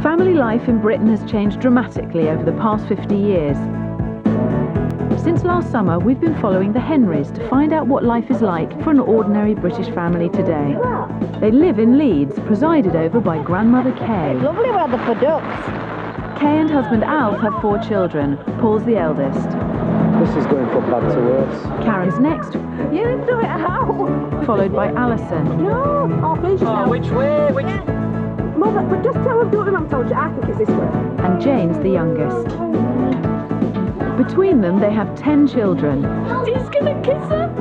Family life in Britain has changed dramatically over the past 50 years. Since last summer, we've been following the Henrys to find out what life is like for an ordinary British family today. They live in Leeds, presided over by grandmother Kay. Lovely weather for ducks. Kay and husband Alf have 4 children. Paul's the eldest. This is going from bad to worse. Karen's next, You didn't do it how? followed by Alison. No. Oh, please yourself. Which way? Mum, but just tell him, do what Mum told you. I think it's this way. And Jane's the youngest. Between them, they have 10 children. He's gonna kiss her.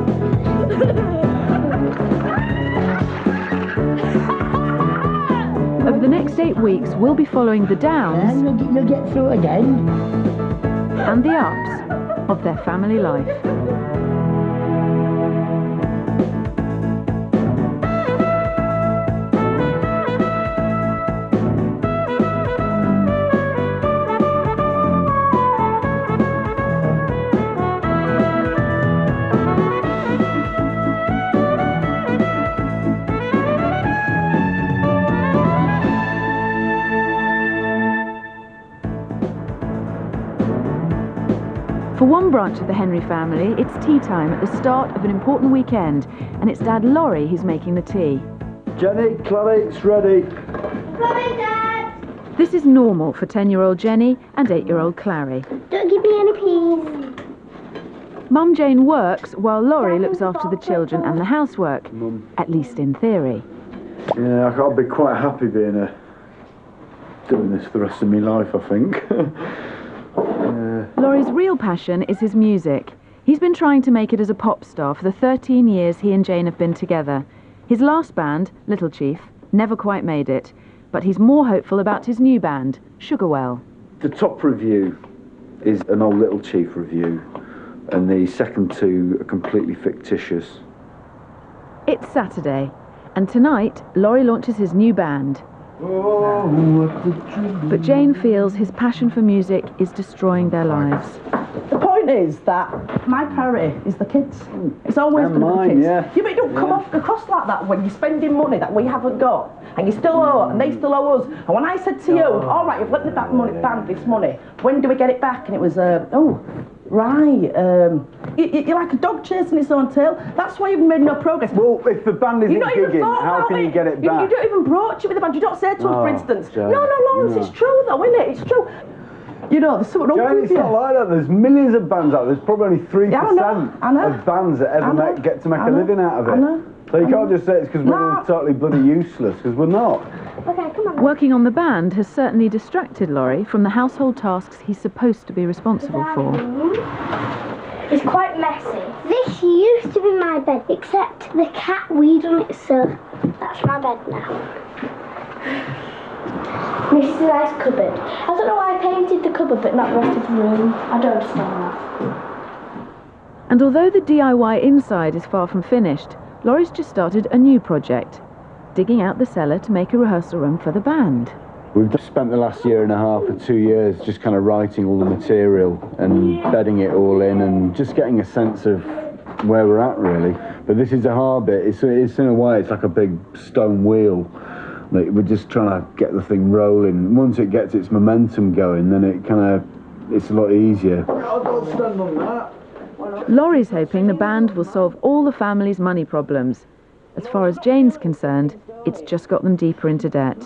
Over the next 8 weeks, we'll be following the downs And you'll get through again. and the ups of their family life. For one branch of the Henry family, it's tea time at the start of an important weekend, and it's Dad Laurie who's making the tea. Jenny, Clarice, ready. Coming, Dad! This is normal for 10-year-old Jenny and 8-year-old Clary. Don't give me any peas. Mum Jane works while Laurie looks after the children and the housework, at least in theory. Yeah, I'll be quite happy being doing this for the rest of my life, I think. Laurie's real passion is his music. He's been trying to make it as a pop star for the 13 years he and Jane have been together. His last band, Little Chief, never quite made it, but he's more hopeful about his new band, Sugarwell. The top review is an old Little Chief review, and the second 2 are completely fictitious. It's Saturday, and tonight Laurie launches his new band. But Jane feels his passion for music is destroying their lives. The point is that my priority is the kids. It's always And going to be mine, the kids. yeah. You but don't come off across like that when you're spending money that we haven't got, and you still owe, and they still owe us. And when I said to you, all right, you've lent me back money, band this money. When do we get it back? And it was, you're like a dog chasing its own tail. That's why you've made no progress. Well, if the band isn't You've not even gigging, thought how about can you get it You back? don't even broach it with the band. You don't say to us, for Oh, instance, Jane, no, Lawrence, no. it's true though, isn't it? It's true. You know, there's something wrong Jane, with it's you. not like that. There's millions of bands out there. There's probably only 3% Yeah, I know. of bands that ever get to make a living out of it. I know. So you can't just say it's because we're totally bloody useless, because we're not. Okay, come on. Working on the band has certainly distracted Laurie from the household tasks he's supposed to be responsible for. It's quite messy. This used to be my bed, except the cat weed on it, so that's my bed now. This is a nice cupboard. I don't know why I painted the cupboard but not the rest of the room. I don't understand that. And although the DIY inside is far from finished, Laurie's just started a new project, digging out the cellar to make a rehearsal room for the band. We've just spent the last 1.5 or 2 years just kind of writing all the material and bedding it all in and just getting a sense of where we're at, really. But this is a hard bit. It's in a way, it's like a big stone wheel. Like, we're just trying to get the thing rolling. Once it gets its momentum going, then it's a lot easier. Don't stand on that. Laurie's hoping the band will solve all the family's money problems. As far as Jane's concerned, it's just got them deeper into debt.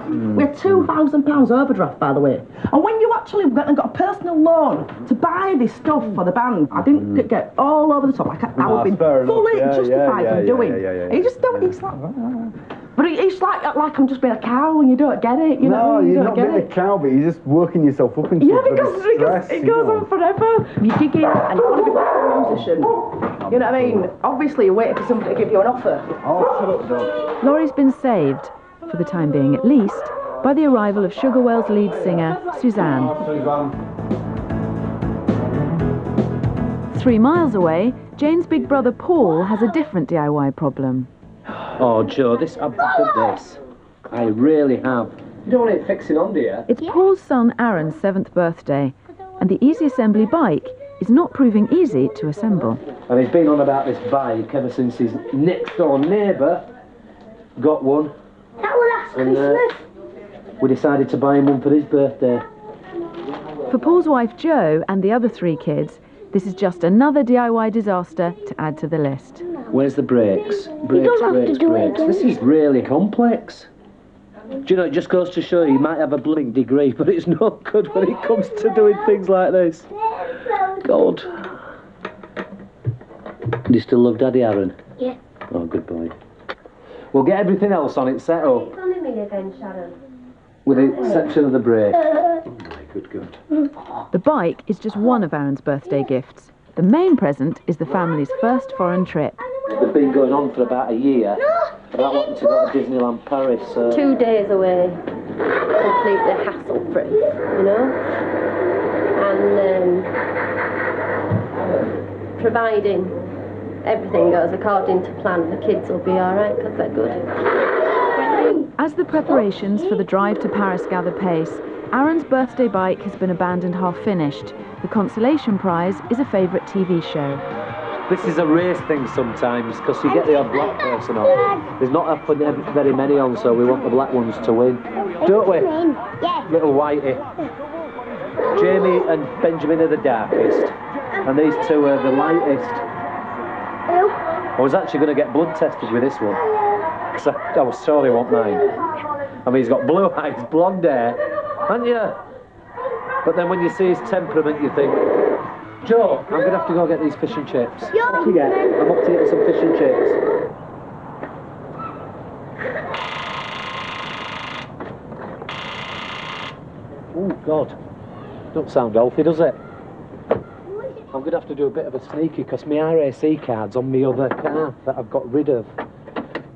We had £2,000 overdraft, by the way. And when you actually went and got a personal loan to buy this stuff for the band, I didn't get all over the top. I would be fully justified in doing. You just don't. It's like, but it's like I'm just being a cow and you don't get it. You know, you're don't not get being a cow, but you're just working yourself up into because it goes on forever. You dig in and you want to be a musician. You know what I mean? Obviously, you're waiting for somebody to give you an offer. Oh, shut up, dog. Laurie's been saved, for the time being at least, by the arrival of Sugarwell's lead singer, Suzanne. 3 miles away, Jane's big brother Paul has a different DIY problem. Oh, Joe, I've got this. I really have. You don't want it fixing on, do you? It's Paul's son Aaron's 7th birthday, and the Easy Assembly bike is not proving easy to assemble. And he's been on about this bike ever since his next door neighbour got one. That was last Christmas. we decided to buy him one for his birthday. For Paul's wife Jo and the other 3 kids, this is just another DIY disaster to add to the list. Where's the brakes? Brakes, don't have to brakes, do it brakes. again. This is really complex. Do you know, it just goes to show you might have a blooming degree, but it's no good when it comes to doing things like this. God. Do you still love Daddy, Aaron? Yeah. Oh, good boy. We'll get everything else on it set up. Calling me again, Sharon. With the exception of the brake. Oh my good. The bike is just one of Aaron's birthday gifts. The main present is the family's first foreign trip. They've been going on for about a year about wanting to go to Disneyland Paris. 2 days away, completely hassle-free, you know? And providing everything goes according to plan, the kids will be alright because they're good. As the preparations for the drive to Paris gather pace, Aaron's birthday bike has been abandoned half-finished. The consolation prize is a favourite TV show. This is a race thing sometimes because you get the odd black person on. There's not often very many on, so we want the black ones to win. Don't we? Yeah. Little Whitey. Jamie and Benjamin are the darkest, and these 2 are the lightest. I was actually going to get blood tested with this one, because I was sorry I want mine. I mean, he's got blue eyes, blonde hair, haven't you? But then when you see his temperament, you think, Joe, I'm going to have to go get these fish and chips. What do you get? I'm up to get some fish and chips. Oh, God. Don't sound healthy, does it? I'm going to have to do a bit of a sneaky because my RAC card's on my other car that I've got rid of.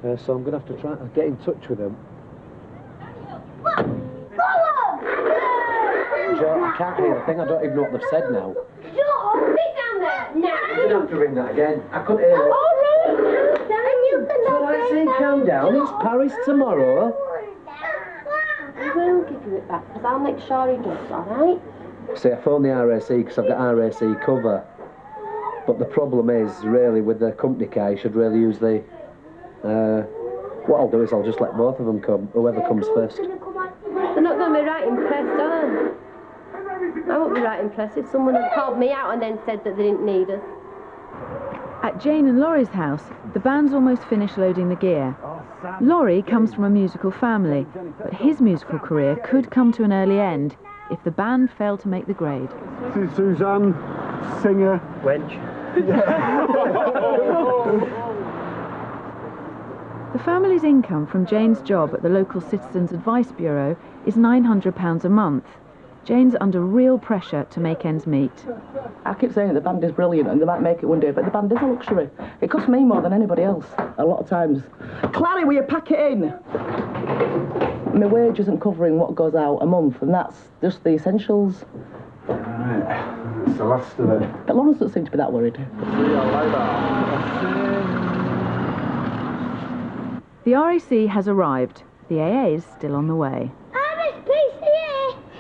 So I'm going to have to try and get in touch with them. Joe, I can't hear a thing. I don't even know what they've said now. Joe, be down there now. I'm going to have to ring that again. I couldn't hear it. So I say calm down. It's Paris tomorrow. I will give you it back because I'll make sure he does, alright? See, I phoned the RAC because I've got RAC cover. But the problem is, really, with the company car, you should really use the... what I'll do is I'll just let both of them come, whoever comes first. They're not going to be right impressed, are they? I won't be right impressed if someone had called me out and then said that they didn't need us. At Jane and Laurie's house, the band's almost finished loading the gear. Laurie comes from a musical family, but his musical career could come to an early end if the band failed to make the grade. This is Suzanne, singer. Wench. The family's income from Jane's job at the local Citizens Advice Bureau is £900 a month. Jane's under real pressure to make ends meet. I keep saying the band is brilliant and they might make it one day, but the band is a luxury. It costs me more than anybody else, a lot of times. Clary, will you pack it in? My wage isn't covering what goes out a month, and that's just the essentials. Right, that's the last of it. But Lawrence doesn't seem to be that worried. The RAC has arrived. The AA is still on the way.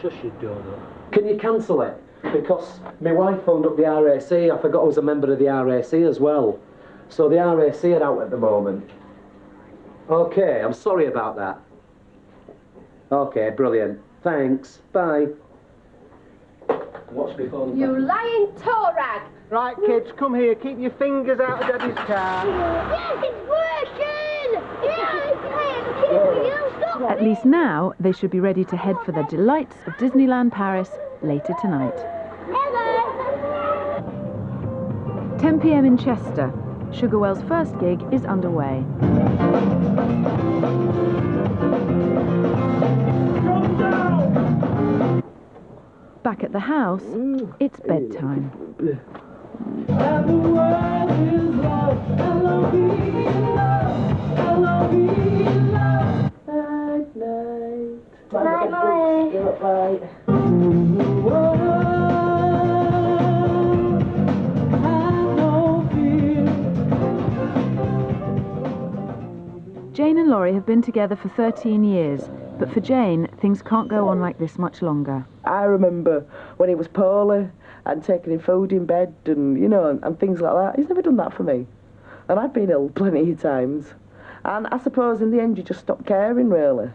Shush you, Dodo. Can you cancel it? Because my wife phoned up the RAC. I forgot I was a member of the RAC as well. So the RAC are out at the moment. Okay, I'm sorry about that. Okay, brilliant. Thanks. Bye. Watch me phone. You lying toe rag! Right, kids, come here. Keep your fingers out of Daddy's car. Yes, it's working! Yeah, it's stop. At least now, they should be ready to head for the delights of Disneyland Paris later tonight. Hello. 10 p.m. in Chester. Sugarwell's first gig is underway. Back at the house, it's bedtime. Night, Molly. Jane and Laurie have been together for 13 years, but for Jane, things can't go on like this much longer. I remember when he was poorly and taking him food in bed and, you know, and things like that. He's never done that for me. And I've been ill plenty of times. And I suppose in the end you just stop caring, really.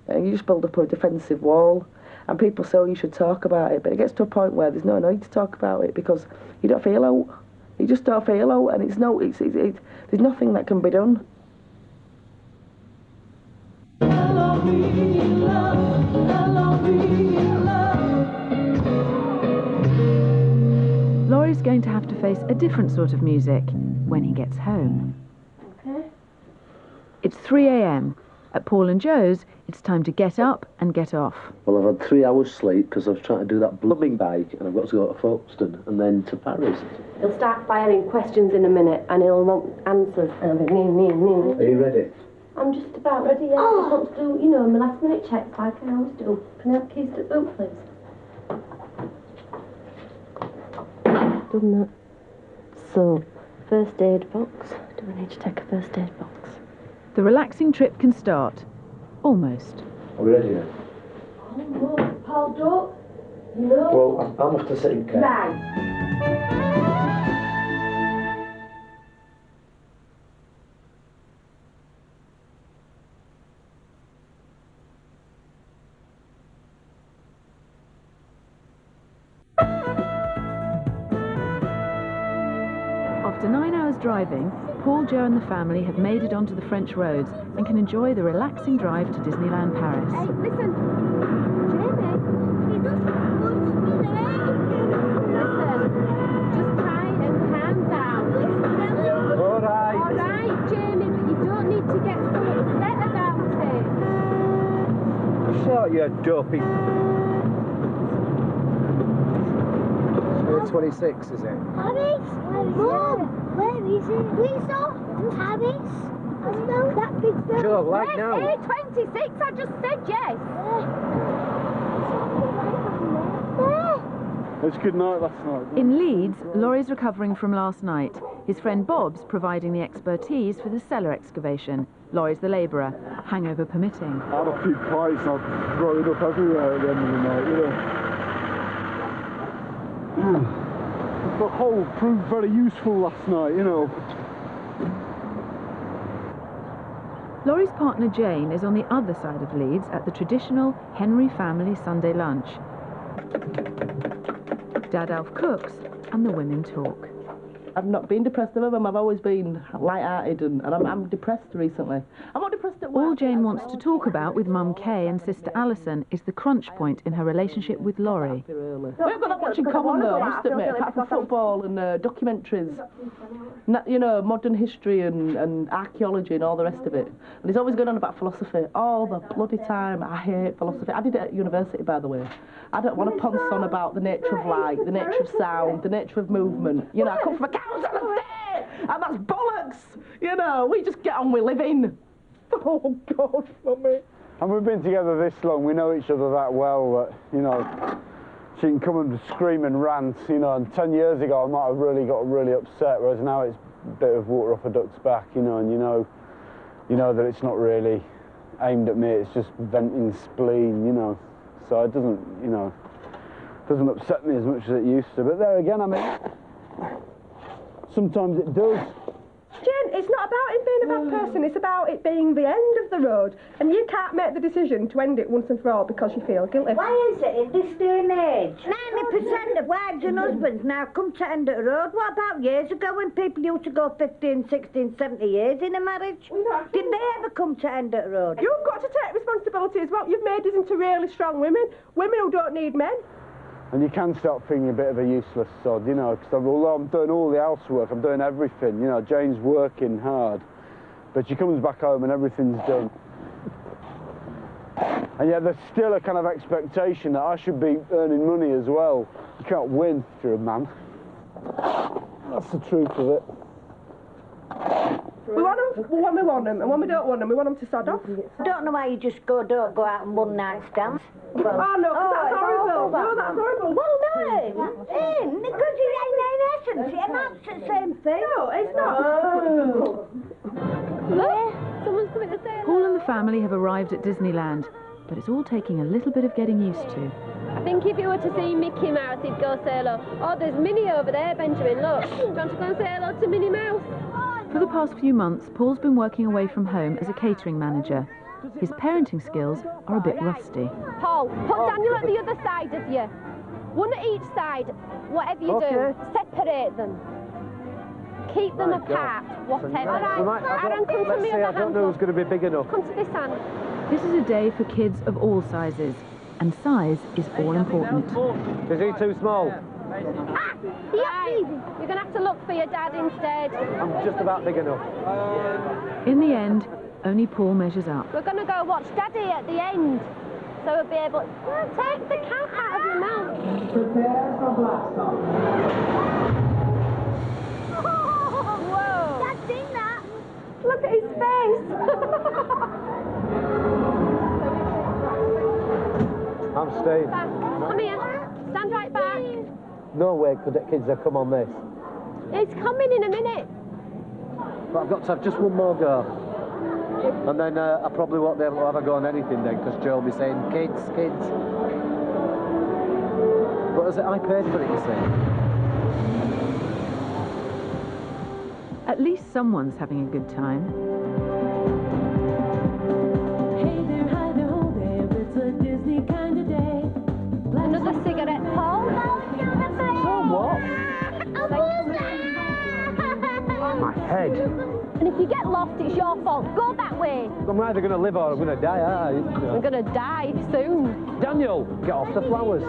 and you just build up a defensive wall. And people say, oh, you should talk about it, but it gets to a point where there's no need to talk about it because you don't feel out. You just don't feel out, and there's nothing that can be done. Laurie's going to have to face a different sort of music when he gets home. Okay. It's 3 a.m. At Paul and Joe's, it's time to get up and get off. Well, I've had 3 hours sleep because I was trying to do that blubbing bike and I've got to go to Folkestone and then to Paris. He'll start firing questions in a minute and he'll want answers. And I'll be, Are you ready? I'm just about ready, yeah. I just want to do, you know, my last minute checks like I always do. Can I have keys to the boot, please? Done that. So, first aid box. Do I need to take a first aid box? The relaxing trip can start. Almost. Are we ready then? Almost. Paul, don't. No. Well, I'm off to sit in care. Right. After 9 hours driving, Paul, Joe and the family have made it onto the French roads and can enjoy the relaxing drive to Disneyland Paris. Hey, listen. Jamie, he doesn't want me there. Listen, just try and calm down. All right. All right, Jamie, but you don't need to get so upset about it. Shut your dopey. 26, is it? Paris? Mom, where is it? Lisa? Paris? No, that big film. Sure, like Yes, now. A26, I just said yes. It was a good night last night. In Leeds, Laurie's recovering from last night. His friend Bob's providing the expertise for the cellar excavation. Laurie's the labourer, hangover permitting. I had a few pints and I throw it up everywhere at the end of the night, you know. The hole proved very useful last night, you know. Laurie's partner Jane is on the other side of Leeds at the traditional Henry family Sunday lunch. Dad Alf cooks and the women talk. I've not been depressed ever, Mum. I've always been light-hearted and I'm depressed recently. I'm not depressed at work. All Jane wants to talk about with Mum Kay and sister Alison is the crunch point in her relationship with Laurie. We haven't got that much in common though, I must admit, apart from football and documentaries. You know, modern history and archaeology and all the rest of it. And he's always going on about philosophy all the bloody time. I hate philosophy. I did it at university, by the way. I don't want to ponce on about the nature of light, the nature of sound, the nature of movement. You know, I come from a council estate, and that's bollocks. You know, we just get on with living. Oh, God, Mummy. And we've been together this long, we know each other that well that, you know, she can come and scream and rant, you know, and 10 years ago I might have really got really upset, whereas now it's a bit of water off a duck's back, you know, and you know that it's not really aimed at me, it's just venting spleen, you know, so it doesn't, you know, doesn't upset me as much as it used to, but there again, I mean, sometimes it does. Jen, it's not about it being a bad person, it's about it being the end of the road. And you can't make the decision to end it once and for all because you feel guilty. Why is it in this day and age? 90% of wives and husbands now come to end of the road. What about years ago when people used to go 15, 16, 70 years in a marriage? Did they ever come to end of the road? You've got to take responsibility as well. You've made us into really strong women. Women who don't need men. And you can start feeling a bit of a useless sod, you know, because although I'm doing all the housework, I'm doing everything, you know, Jane's working hard, but she comes back home and everything's done. And yet there's still a kind of expectation that I should be earning money as well. You can't win if you're a man. That's the truth of it. We want them when we want them, and when we don't want them, we want them to sod off. I don't know why you just don't go out and one night stands. Well, oh no, that's horrible. No, that's horrible. Well, no, because in essence, it amounts to the same thing. No, it's not. Someone's coming to say Paul and the family have arrived at Disneyland, but it's all taking a little bit of getting used to. I think if you were to see Mickey Mouse, he'd go say hello. Oh, there's Minnie over there, Benjamin, look. Do you want to go and say hello to Minnie Mouse? For the past few months, Paul's been working away from home as a catering manager. his parenting skills are a bit rusty. Paul, put Daniel at the other side of you. One at each side. Whatever you do, separate them. Keep them apart, whatever. All right, Aaron, come to me on the I don't know who's going to be big enough. Come to this hand. This is a day for kids of all sizes, and size is all important. Is he too small? Right. You're going to have to look for your dad instead. I'm just about big enough. In the end, only Paul measures up. We're going to go watch Daddy at the end. So we'll be able to take the cat out of your mouth. Prepare for blast off. Whoa! Dad's seen that. Look at his face. I'm staying. Come here. Stand right back. No way could the kids have come on this. It's coming in a minute. But I've got to have just one more go. And then I probably won't be able to have a go on anything then, because Joe will be saying, kids, kids. But as I paid for it, you see. At least someone's having a good time. Hey there, hi there, ho there, it's a Disney kind of day. Another cigarette, Paul. So what? My head. And if you get lost, it's your fault. Go that way. I'm either going to live or I'm going to die, aren't I? I'm going to die soon. Daniel, get off the flowers.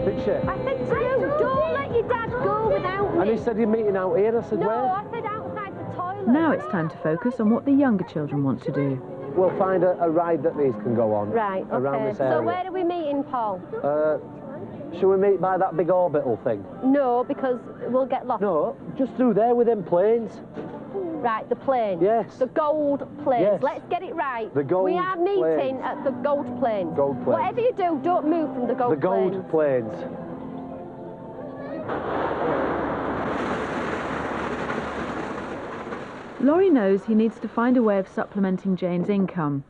Did she? I said to you, don't let your dad go without me. And he said you're meeting out here. I said, no, where? I said outside the toilet. Now it's time to focus on what the younger children want to do. We'll find a ride that these can go on. Right, okay. Around this area. So where are we meeting, Paul? Shall we meet by that big orbital thing? No, because we'll get lost. No, just through there with them planes. Right, the plane. Yes. The gold planes. Yes. Let's get it right. The gold We are meeting planes. at the gold planes. Gold planes. Whatever you do, don't move from the gold planes. The gold planes. Laurie knows he needs to find a way of supplementing Jane's income.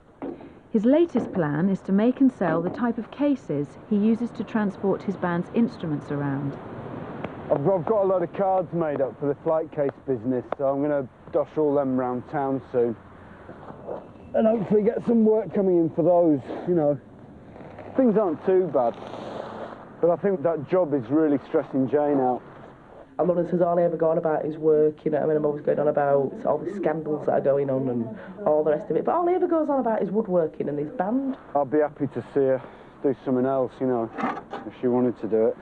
His latest plan is to make and sell the type of cases he uses to transport his band's instruments around. I've got a lot of cards made up for the flight case business, so I'm going to dosh all them around town soon. And hopefully get some work coming in for those, you know. Things aren't too bad, but I think that job is really stressing Jane out. And Lauren says all I ever go on about is work, you know. I mean, I'm always going on about all the scandals that are going on and all the rest of it. But all he ever goes on about is woodworking and his band. I'll be happy to see her do something else, you know, if she wanted to do it.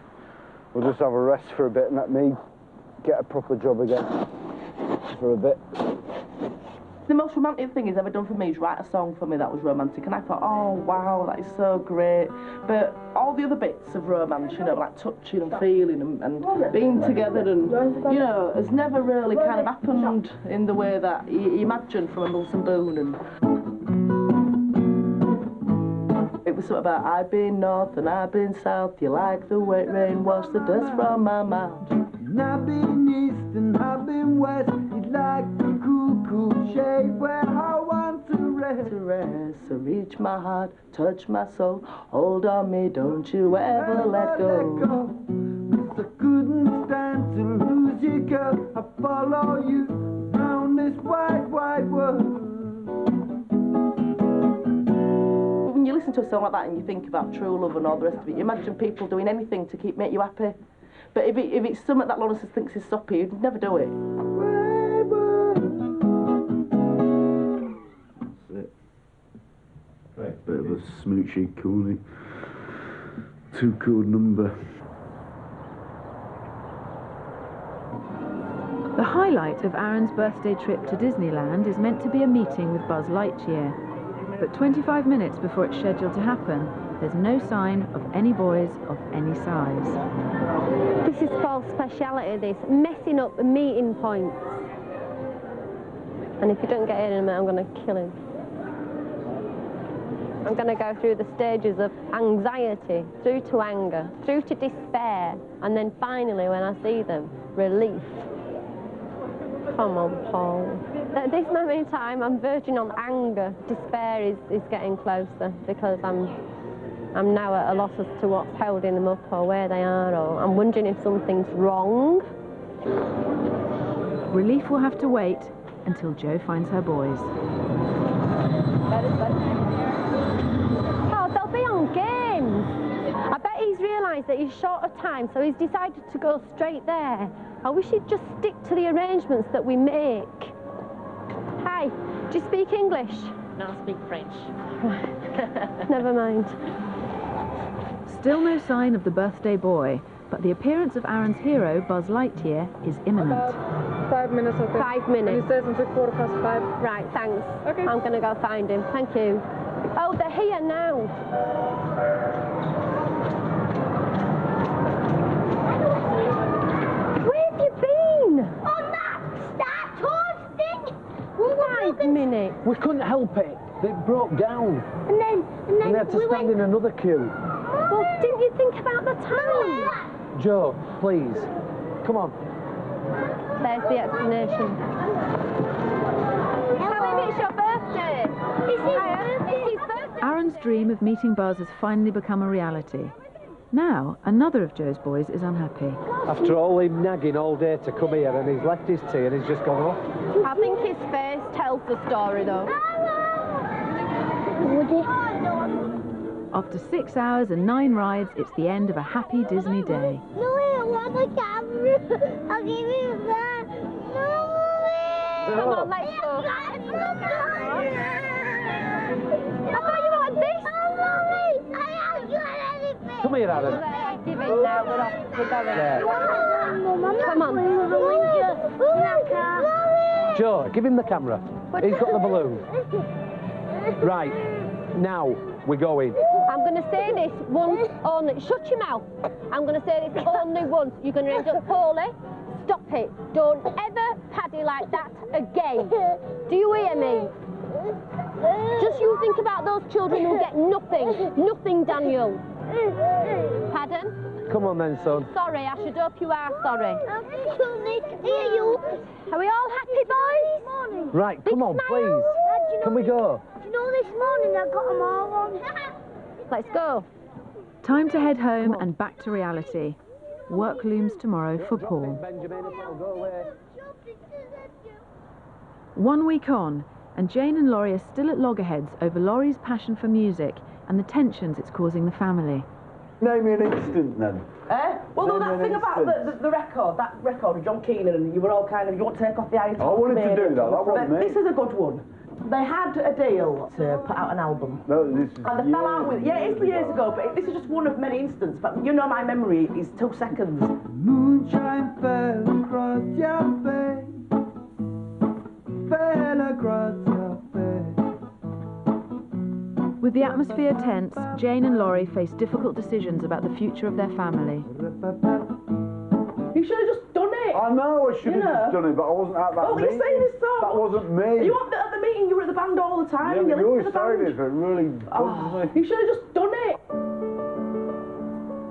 We'll just have a rest for a bit and let me get a proper job again for a bit. The most romantic thing he's ever done for me is write a song for me that was romantic, and I thought, oh wow, that is so great. But all the other bits of romance, you know, like touching and feeling and being together and, you know, has never really kind of happened in the way that you imagine from a Milton Boone. And it was something about, I've been north and I've been south, you like the wet rain, wash the dust from my mouth. And I've been east and I've been west, you'd like the cool shade where I want to rest. So reach my heart, touch my soul, hold on me, don't you ever let go. I couldn't stand to lose you, girl. I follow you round this wide world. When you listen to a song like that and you think about true love and all the rest of it, you imagine people doing anything to make you happy. But if it's something that Lawrence thinks is soppy, you'd never do it. That's it. Bit of a smoochy, coolie, 2-chord number. The highlight of Aaron's birthday trip to Disneyland is meant to be a meeting with Buzz Lightyear. But 25 minutes before it's scheduled to happen, there's no sign of any boys of any size. This is Paul's speciality, this, messing up the meeting points. And if you don't get in a minute, I'm going to kill him. I'm going to go through the stages of anxiety, through to anger, through to despair, and then finally, when I see them, relief. Come on, Paul. At this moment in time, I'm verging on anger. Despair is getting closer because I'm now at a loss as to what's holding them up or where they are, or I'm wondering if something's wrong. Relief will have to wait until Jo finds her boys. Oh, they'll be on games. I bet he's realised that he's short of time, so he's decided to go straight there. I wish he'd just stick to the arrangements that we make. Hi, do you speak English? No, I speak French. Never mind. Still no sign of the birthday boy, but the appearance of Aaron's hero, Buzz Lightyear, is imminent. About 5 minutes, I think. 5 minutes. And he says until 5:15. Right, thanks. Okay. I'm going to go find him. Thank you. Oh, they're here now. Where have you been? On that horse thing. 5 minutes. We couldn't help it. It broke down. And then We had to stand in another queue. Well, didn't you think about the time? Joe, please. Come on. There's the explanation. Tell him it's your birthday. It's his birthday. Aaron's dream of meeting Buzz has finally become a reality. Now, another of Joe's boys is unhappy. After all him nagging all day to come here, and he's left his tea and he's just gone off. I think his face tells the story, though. After 6 hours and 9 rides, it's the end of a happy Disney day. No, I want the camera. I'll give you that. No, Come on, let's go. I thought you wanted this. I haven't got anything. Come here, Aaron. Give it now, we're off. We're going. Yeah. Come on. Joe, give him the camera. He's got the balloon. Right, now we're going. I'm going to say this once only. Shut your mouth. I'm going to say this only once. You're going to end up poorly. Stop it. Don't ever paddy like that again. Do you hear me? Just you think about those children who get nothing. Nothing, Daniel. Pardon? Come on then, son. Sorry, I should hope you are sorry. Hear you. Are we all happy, boys? Right, come on, please. Can we go? Do you know this morning I got them all on? Let's go. Time to head home and back to reality. Work looms tomorrow for Paul. Benjamin, it'll go away. 1 week on, and Jane and Laurie are still at loggerheads over Laurie's passion for music and the tensions it's causing the family. Name me an instant then. Well, no, Name that me thing an about instant. the record, that record with John Keenan, and you were all kind of, you want to take off the iron. I wanted to do that wasn't me. This is a good one. They had a deal to put out an album. No, this is And they fell out with it. Yeah, it is years ago, but this is just one of many instances. But you know my memory is 2 seconds. Moonshine fell across your face. Fell across your face. With the atmosphere tense, Jane and Laurie face difficult decisions about the future of their family. You should have just done it. I know I should have just done it, but I wasn't at that Oh, you meeting. say this song. That wasn't me. You weren't at the meeting, you were at the band all the time. Yeah, you but you always listened to the say band. this, but it really bugs me. You should have just done it.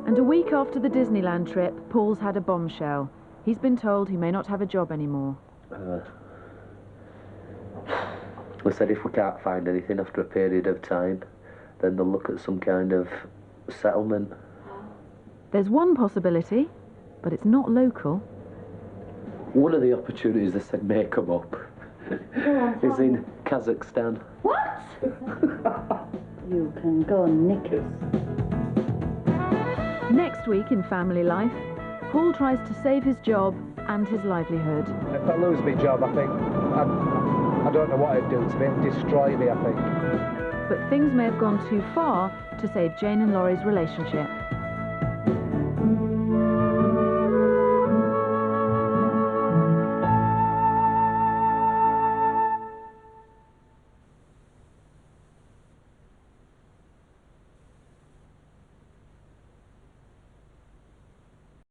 And a week after the Disneyland trip, Paul's had a bombshell. He's been told he may not have a job anymore. We said if we can't find anything after a period of time, then they'll look at some kind of settlement. There's one possibility, but it's not local. One of the opportunities they said may come up is in Kazakhstan. What? You can go nick it. Next week in Family Life, Paul tries to save his job and his livelihood. If I lose my job, I think I don't know what it'd do to me. It'd destroy me, I think. But things may have gone too far to save Jane and Laurie's relationship.